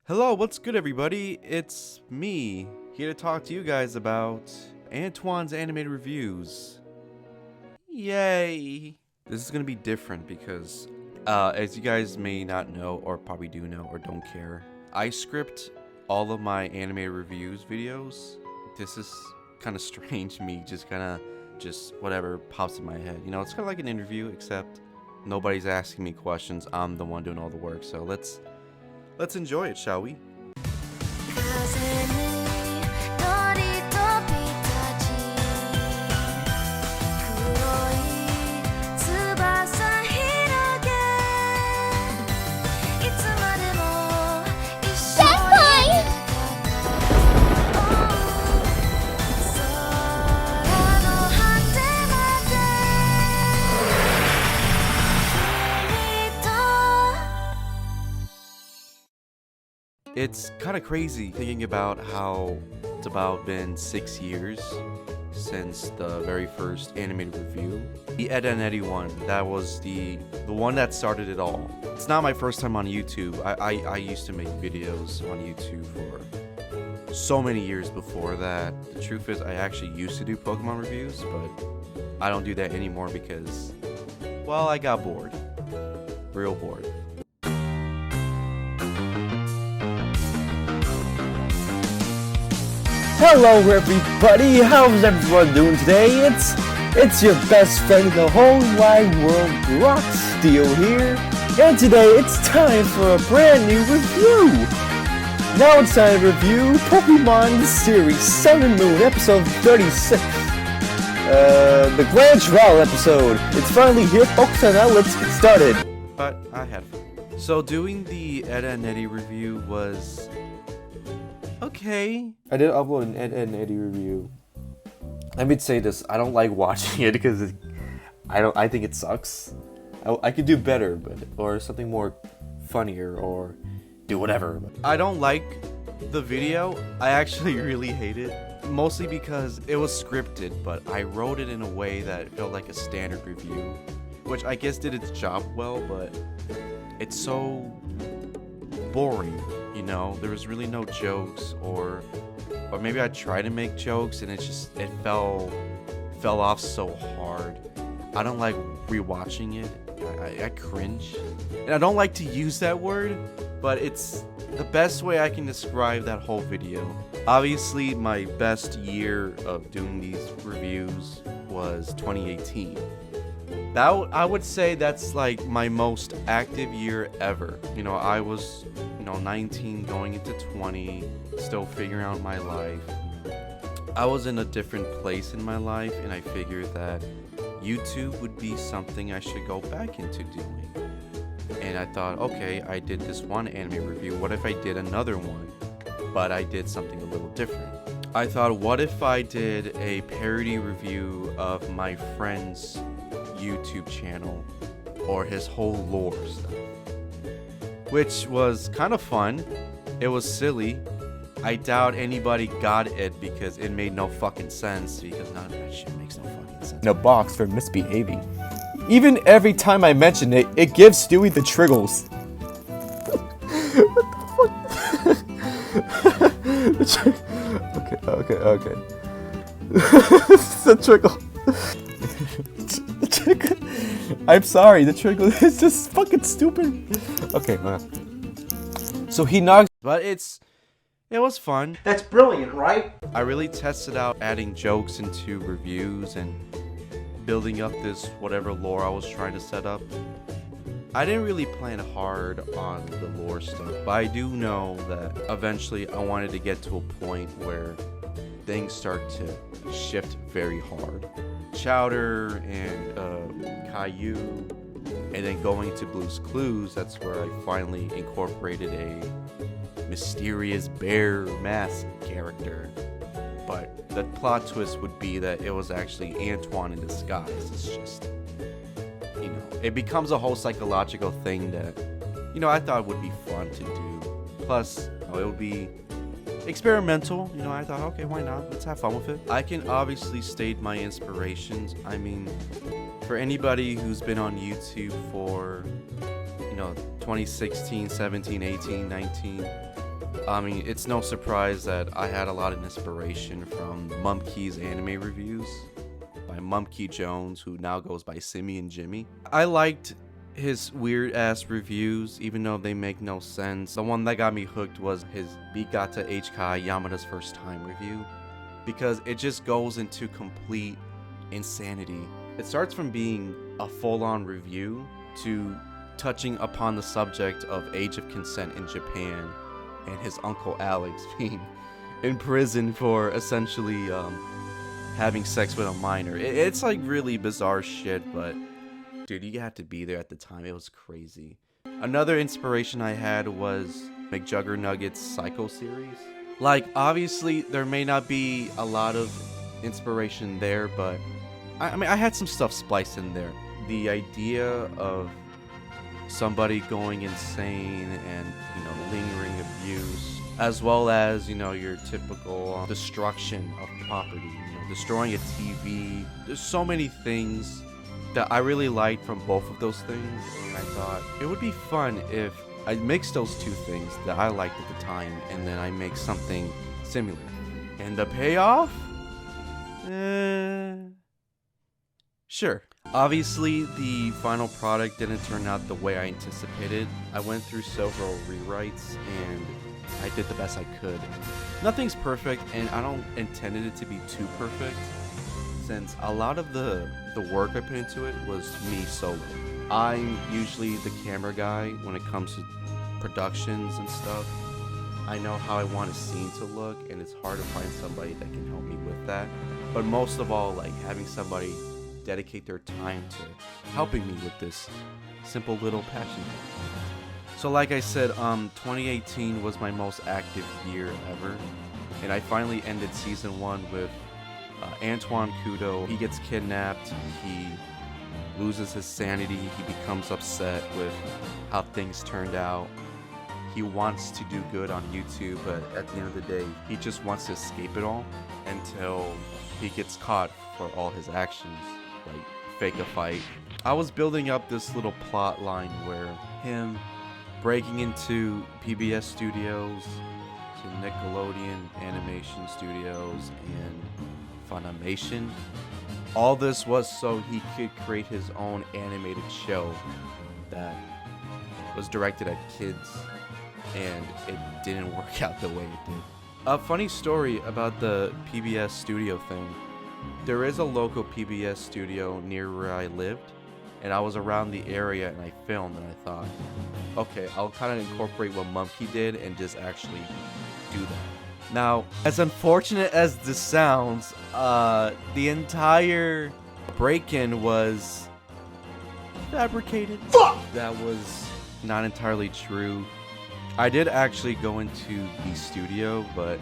Hello, what's good everybody? It's me, here to talk to you guys about Antwon's animated reviews. Yay! This is gonna be different because, as you guys may not know, or probably do know, or don't care, I script all of my animated reviews videos. This is kind of strange, me just whatever pops in my head. You know, it's kind of like an interview, except nobody's asking me questions, I'm the one doing all the work, so let's enjoy it, shall we? It's kind of crazy thinking about how it's about been 6 years since the very first animated review. The Ed and Eddie one, that was the one that started it all. It's not my first time on YouTube. I used to make videos on YouTube for so many years before that. The truth is, I actually used to do Pokemon reviews, but I don't do that anymore because, well, I got bored. Real bored. Hello everybody, how's everyone doing today? It's your best friend in the whole wide world, Rocksteel here, and today it's time for a brand new review. Now it's time to review Pokemon Series Sun and Moon, episode 36. The Grand Trial episode. It's finally here, folks, and now let's get started. But I had fun. So doing the Ed and Eddie review was okay. I did upload an Ed and Eddie review. Let me say this: I don't like watching it because I think it sucks. I could do better, or something more funnier, or do whatever. I don't like the video. I actually really hate it. Mostly because it was scripted, but I wrote it in a way that felt like a standard review, which I guess did its job well, but it's so boring. You know, there was really no jokes, or maybe I tried to make jokes and it fell off so hard. I don't like rewatching it. I cringe, and I don't like to use that word, but it's the best way I can describe that whole video. Obviously, my best year of doing these reviews was 2018. I would say that's like my most active year ever. You know, I was 19 going into 20, still figuring out my life. I was in a different place in my life, and I figured that YouTube would be something I should go back into doing. And I thought, okay, I did this one anime review. What if I did another one, but I did something a little different? I thought, what if I did a parody review of my friend's YouTube channel or his whole lore stuff, which was kind of fun. It was silly. I doubt anybody got it because it made no fucking sense, because none of that shit makes no fucking sense. In a box for misbehaving. Even every time I mention it, it gives Stewie the triggles. What the fuck? Okay. The trickle. I'm sorry, the trickle is just fucking stupid. Okay, so he knocks, but it was fun. That's brilliant, right? I really tested out adding jokes into reviews and building up this whatever lore I was trying to set up. I didn't really plan hard on the lore stuff, but I do know that eventually I wanted to get to a point where things start to shift very hard. Chowder and Caillou, and then going to Blue's Clues, that's where I finally incorporated a mysterious bear mask character. But the plot twist would be that it was actually Antwon in disguise. It's just, it becomes a whole psychological thing that, I thought would be fun to do. Plus, it would be experimental. I thought, okay, why not? Let's have fun with it. I can obviously state my inspirations. I mean, for anybody who's been on YouTube for, 2016, 17, 18, 19, I mean, it's no surprise that I had a lot of inspiration from Mumkey's anime reviews by Mumkey Jones, who now goes by Simeon Jimmy. I liked his weird ass reviews, even though they make no sense. The one that got me hooked was his Bigata HK Yamada's First Time review, because it just goes into complete insanity. It starts from being a full-on review to touching upon the subject of age of consent in Japan and his uncle Alex being in prison for essentially having sex with a minor. It's like really bizarre shit, but dude, you had to be there at the time. It was crazy. Another inspiration I had was McJuggernugget's Psycho series. Like, obviously, there may not be a lot of inspiration there, but I mean, I had some stuff spliced in there. The idea of somebody going insane and, lingering abuse, as well as, your typical destruction of property, destroying a TV. There's so many things that I really liked from both of those things, and I thought it would be fun if I mix those two things that I liked at the time, and then I make something similar. And the payoff? Sure. Obviously, the final product didn't turn out the way I anticipated. I went through several rewrites, and I did the best I could. Nothing's perfect, and I don't intended it to be too perfect, since a lot of the work I put into it was me solo. I'm usually the camera guy when it comes to productions and stuff. I know how I want a scene to look, and it's hard to find somebody that can help me with that. But most of all, like having somebody dedicate their time to helping me with this simple little passion. So like I said, 2018 was my most active year ever, and I finally ended season 1 with Antwon Kudo. He gets kidnapped, he loses his sanity, he becomes upset with how things turned out. He wants to do good on YouTube, but at the end of the day, he just wants to escape it all until he gets caught for all his actions, like fake a fight. I was building up this little plot line where him breaking into PBS Studios, to Nickelodeon Animation Studios, and Funimation. All this was so he could create his own animated show that was directed at kids, and it didn't work out the way it did. A funny story about the PBS studio thing. There is a local PBS studio near where I lived, and I was around the area and I filmed, and I thought, okay, I'll kind of incorporate what Mumkey did and just actually do that. Now, as unfortunate as this sounds, the entire break-in was fabricated. Fuck! That was not entirely true. I did actually go into the studio, but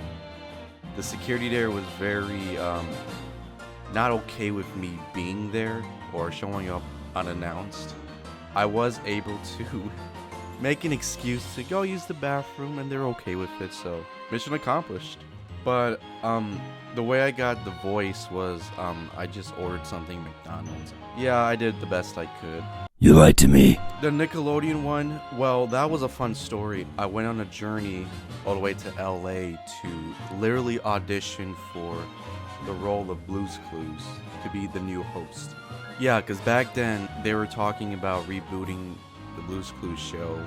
the security there was very not okay with me being there or showing up unannounced. I was able to make an excuse to go use the bathroom, and they're okay with it, so mission accomplished. But the way I got the voice was I just ordered something McDonald's. Yeah, I did the best I could. You lied to me. The Nickelodeon one, well, that was a fun story. I went on a journey all the way to LA to literally audition for the role of Blue's Clues to be the new host. Yeah, because back then they were talking about rebooting the Blue's Clues show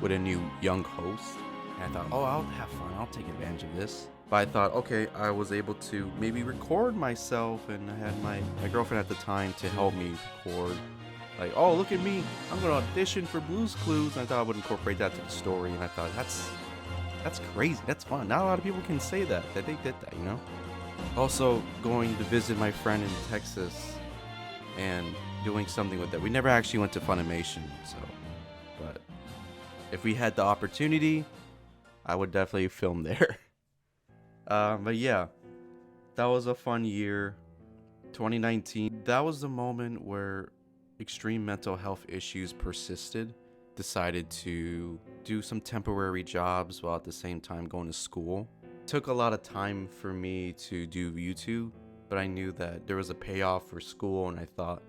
with a new young host. And I thought, oh, I'll have fun. I'll take advantage of this. But I thought, okay, I was able to maybe record myself, and I had my girlfriend at the time to help me record. Like, oh, look at me, I'm gonna audition for Blue's Clues. And I thought I would incorporate that to the story, and I thought, that's crazy, that's fun. Not a lot of people can say that they did that, you know? Also, going to visit my friend in Texas and doing something with that. We never actually went to Funimation, so, but if we had the opportunity, I would definitely film there. But yeah, that was a fun year. 2019, that was the moment where extreme mental health issues persisted. Decided to do some temporary jobs while at the same time going to school. It took a lot of time for me to do YouTube, but I knew that there was a payoff for school, and I thought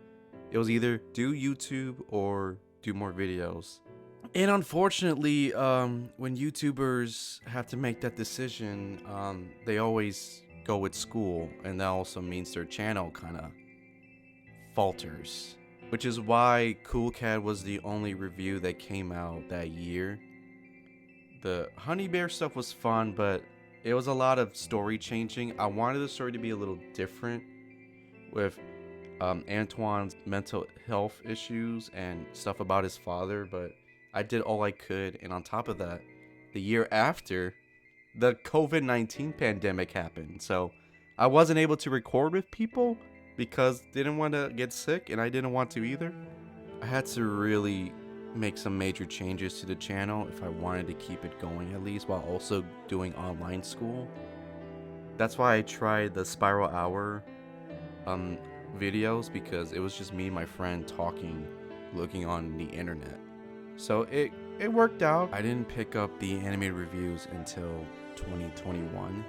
it was either do YouTube or do more videos. And unfortunately, when YouTubers have to make that decision, they always go with school, and that also means their channel kind of falters. Which is why Cool Cat was the only review that came out that year. The Honey Bear stuff was fun, but it was a lot of story changing. I wanted the story to be a little different with Antwon's mental health issues and stuff about his father, but I did all I could. And on top of that, the year after, the COVID-19 pandemic happened. So I wasn't able to record with people because they didn't want to get sick, and I didn't want to either. I had to really make some major changes to the channel if I wanted to keep it going, at least while also doing online school. That's why I tried the Spiral Hour videos, because it was just me and my friend talking, looking on the internet. So it worked out. I didn't pick up the animated reviews until 2021,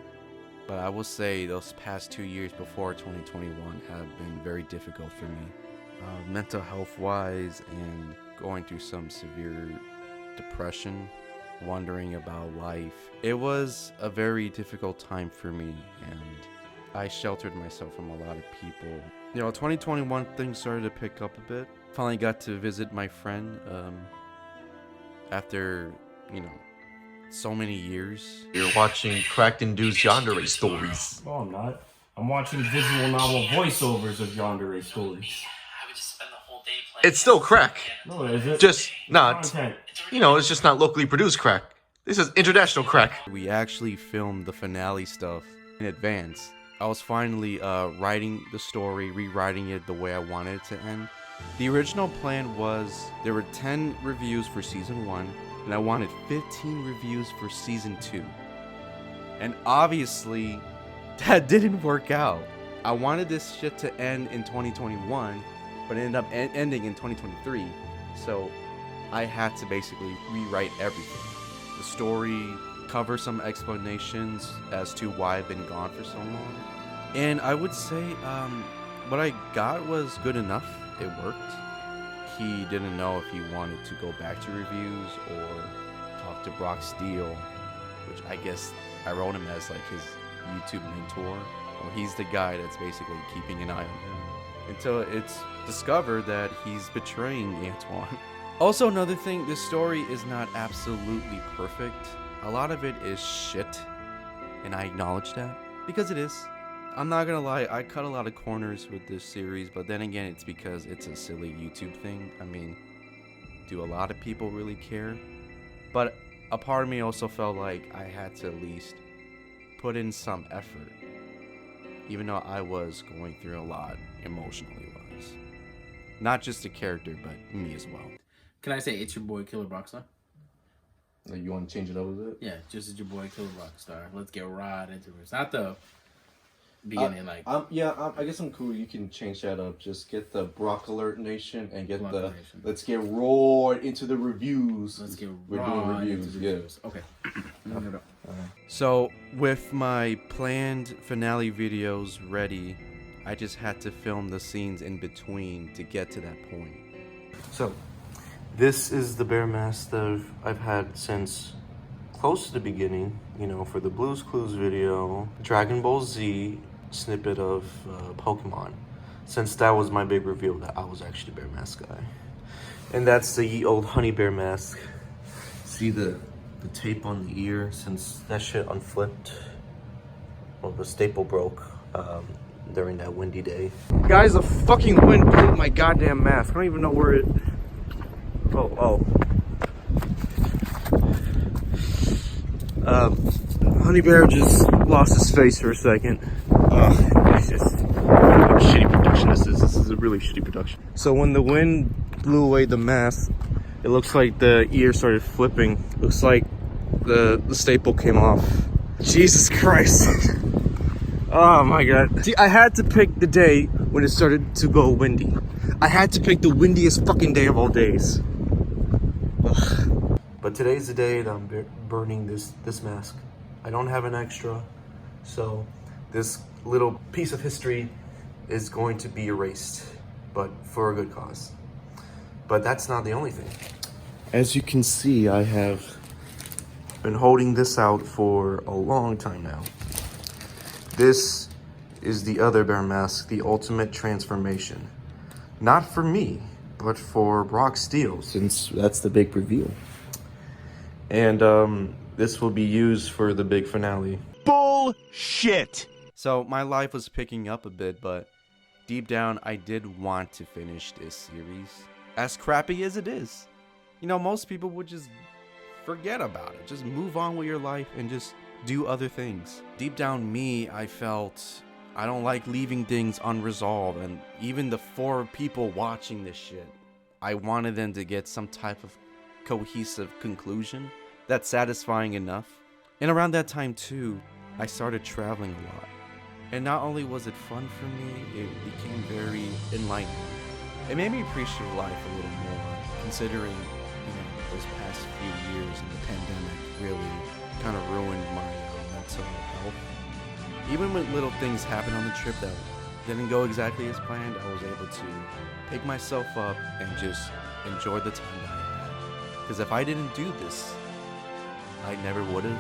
but I will say those past 2 years before 2021 have been very difficult for me, mental health wise, and going through some severe depression, wondering about life. It was a very difficult time for me, and I sheltered myself from a lot of people. 2021 things started to pick up a bit. Finally got to visit my friend after, so many years. You're watching cracked-induced yandere stories. No, I'm not. I'm watching visual novel voiceovers of yandere stories. It's still crack. No, is it? Just not, Content. it's just not locally produced crack. This is international crack. We actually filmed the finale stuff in advance. I was finally writing the story, rewriting it the way I wanted it to end. The original plan was there were 10 reviews for season 1, and I wanted 15 reviews for season 2. And obviously, that didn't work out. I wanted this shit to end in 2021, but it ended up ending in 2023. So I had to basically rewrite everything. The story, cover some explanations as to why I've been gone for so long. And I would say what I got was good enough. It worked. He didn't know if he wanted to go back to reviews or talk to Brock Steele, which I guess I wrote him as like his YouTube mentor. Well, he's the guy that's basically keeping an eye on him until it's discovered that he's betraying Antwon. Also, another thing, this story is not absolutely perfect. A lot of it is shit, and I acknowledge that, because it is. I'm not gonna lie, I cut a lot of corners with this series, but then again, it's because it's a silly YouTube thing. I mean, do a lot of people really care? But a part of me also felt like I had to at least put in some effort, even though I was going through a lot emotionally wise. Not just the character, but me as well. Can I say it's your boy Killer Rockstar? You want to change it up a bit? Yeah, just it's your boy Killer Rockstar. Let's get right into it. It's not the beginning, I guess I'm cool. You can change that up. Just get the Brock Alert Nation and get Brock the. Nation. Let's get roared into the reviews. Let's get We're right doing reviews. into the Yeah. reviews. Okay. So, with my planned finale videos ready, I just had to film the scenes in between to get to that point. So, this is the bear mask that I've had since close to the beginning, for the Blue's Clues video, Dragon Ball Z snippet of Pokemon, since that was my big reveal that I was actually a bear mask guy. And that's the ye old honey bear mask. See the tape on the ear, since that shit unflipped. Well, the staple broke during that windy day. Guys, the fucking wind blew my goddamn mask. I don't even know where it... Oh. Honey Bear just lost his face for a second. It's just what a shitty production this is. This is a really shitty production. So when the wind blew away the mask, it looks like the ear started flipping. Looks like the staple came off. Jesus Christ. Oh my god. See, I had to pick the day when it started to go windy. I had to pick the windiest fucking day of all days. Ugh. But today's the day that I'm burning this mask. I don't have an extra, so this little piece of history is going to be erased, but for a good cause. But that's not the only thing. As you can see, I have been holding this out for a long time now. This is the other bear mask, the ultimate transformation. Not for me, but for Brock Steele, since that's the big reveal. And this will be used for the big finale. Bullshit! So my life was picking up a bit, but deep down I did want to finish this series. As crappy as it is. You know, most people would just forget about it. Just move on with your life and just do other things. Deep down me, I felt I don't like leaving things unresolved, and even the 4 people watching this shit, I wanted them to get some type of cohesive conclusion that's satisfying enough. And around that time too, I started traveling a lot. And not only was it fun for me, it became very enlightening. It made me appreciate life a little more, considering, you know, those past few years and the pandemic really kind of ruined my mental health. Even when little things happened on the trip that didn't go exactly as planned, I was able to pick myself up and just enjoy the time that I had. Because if I didn't do this, I never would have.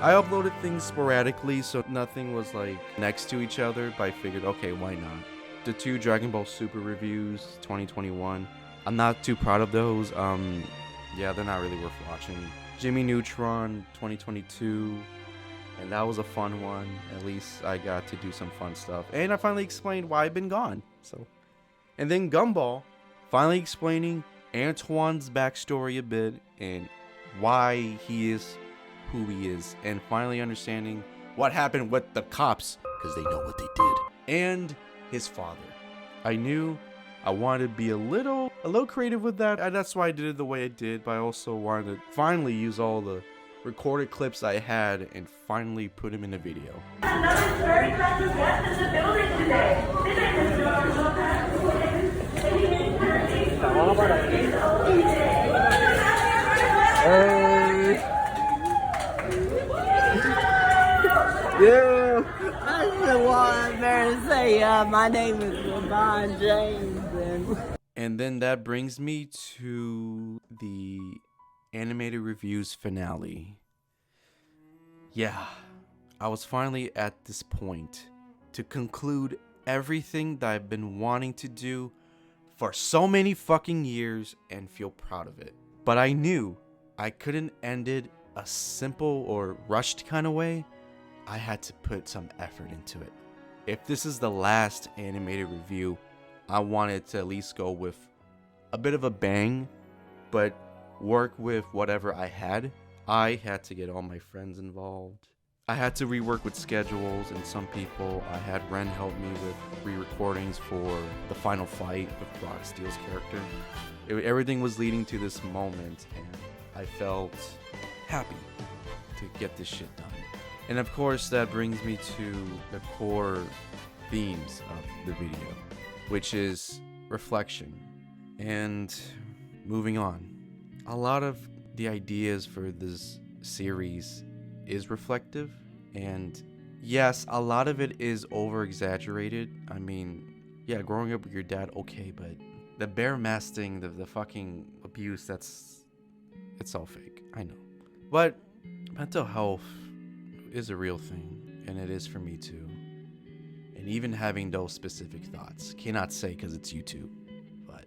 I uploaded things sporadically, so nothing was like next to each other, but I figured, okay, why not? The 2 Dragon Ball Super reviews, 2021, I'm not too proud of those. Yeah, they're not really worth watching. Jimmy Neutron, 2022, and that was a fun one. At least I got to do some fun stuff. And I finally explained why I've been gone, so. And then Gumball, finally explaining Antwon's backstory a bit, and why he is who he is, and finally understanding what happened with the cops, because they know what they did, and his father. I knew I wanted to be a little creative with that, and that's why I did it the way I did, but I also wanted to finally use all the recorded clips I had and finally put them in a video. Another very special guest in the building today. His name Yeah, I just want to say, my name is LeBron James. And then that brings me to the animated reviews finale. Yeah, I was finally at this point to conclude everything that I've been wanting to do for so many fucking years and feel proud of it. But I knew I couldn't end it a simple or rushed kind of way. I had to put some effort into it. If this is the last animated review, I wanted to at least go with a bit of a bang, but work with whatever I had. I had to get all my friends involved. I had to rework with schedules, and some people, I had Ren help me with re-recordings for the final fight with Brock Steele's character. Everything was leading to this moment, and I felt happy to get this shit done. And of course, that brings me to the core themes of the video, which is reflection and moving on. A lot of the ideas for this series is reflective, and yes, a lot of it is over exaggerated. I mean, yeah, growing up with your dad, okay, but the bear mask thing, the fucking abuse, it's all fake, I know. But mental health is a real thing, and it is for me too. And even having those specific thoughts, cannot say because it's YouTube, but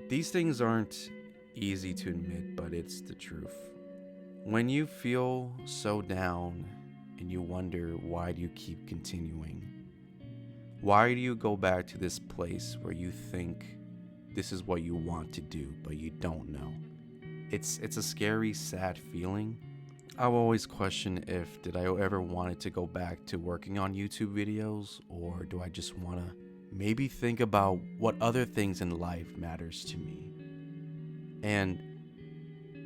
these things aren't easy to admit, but it's the truth. When you feel so down and you wonder, why do you keep continuing? Why do you go back to this place where you think this is what you want to do, but you don't know? It's a scary, sad feeling. I've always questioned if did I ever wanted to go back to working on YouTube videos, or do I just want to maybe think about what other things in life matters to me. And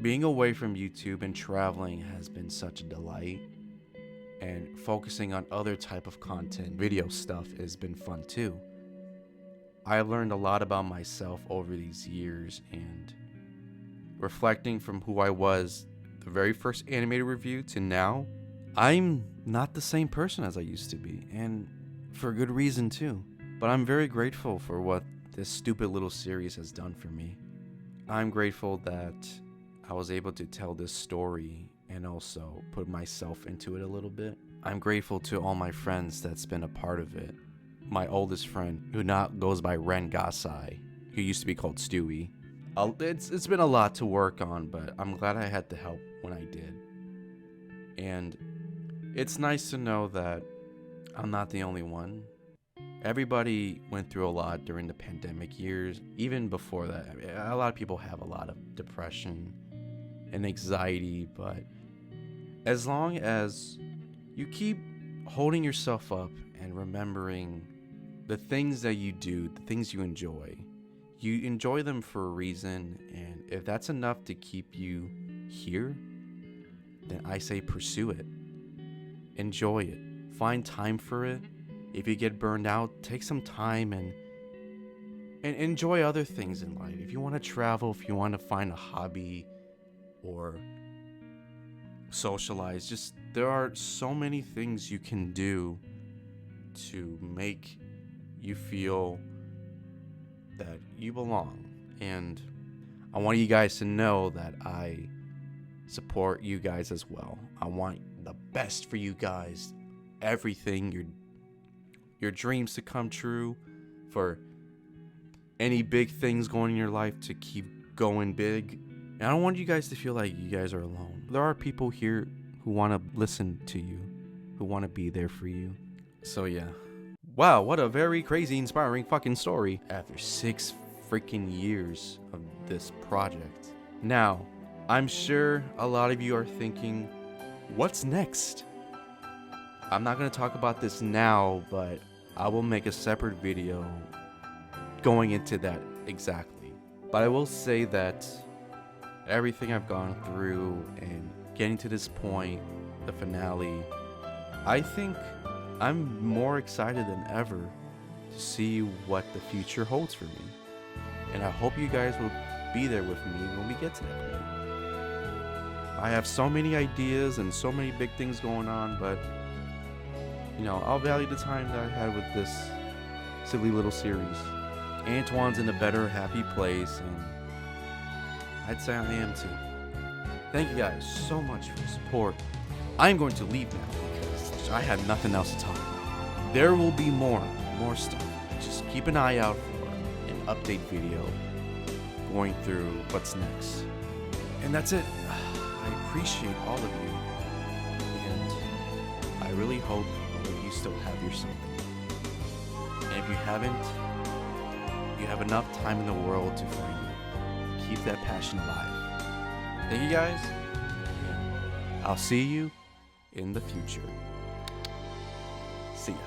being away from YouTube and traveling has been such a delight, and focusing on other type of content, video stuff, has been fun too. I learned a lot about myself over these years, and reflecting from who I was the very first animated review to now, I'm not the same person as I used to be, and for good reason too. But I'm very grateful for what this stupid little series has done for me. I'm grateful that I was able to tell this story and also put myself into it a little bit. I'm grateful to all my friends that's been a part of it. My oldest friend, who now goes by Ren Gasai, who used to be called Stewie. It's been a lot to work on, but I'm glad I had the help when I did. And it's nice to know that I'm not the only one. Everybody went through a lot during the pandemic years. Even before that, I mean, a lot of people have a lot of depression and anxiety, but as long as you keep holding yourself up and remembering the things that you do, the things you enjoy them for a reason, and if that's enough to keep you here, then I say pursue it. Enjoy it. Find time for it. If you get burned out, take some time and enjoy other things in life. If you want to travel, if you want to find a hobby or socialize, just there are so many things you can do to make you feel that you belong. And I want you guys to know that I support you guys as well. I want the best for you guys. Everything, your dreams to come true, for any big things going in your life to keep going big. And I don't want you guys to feel like you guys are alone. There are people here who want to listen to you, who want to be there for you. So yeah. Wow, what a very crazy, inspiring fucking story after 6 freaking years of this project. Now, I'm sure a lot of you are thinking, what's next? I'm not going to talk about this now, but I will make a separate video going into that exactly. But I will say that everything I've gone through and getting to this point, the finale, I think I'm more excited than ever to see what the future holds for me. And I hope you guys will be there with me when we get to that point. I have so many ideas and so many big things going on, but you know, I'll value the time that I had with this silly little series. Antwon's in a better, happy place, and I'd say I am too. Thank you guys so much for your support. I'm going to leave now because I had nothing else to talk about. There will be more stuff. Just keep an eye out for an update video going through what's next. And that's it. I appreciate all of you, and I really hope that you still have your something. And if you haven't, you have enough time in the world to find it. Keep that passion alive. Thank you guys, and I'll see you in the future. See ya.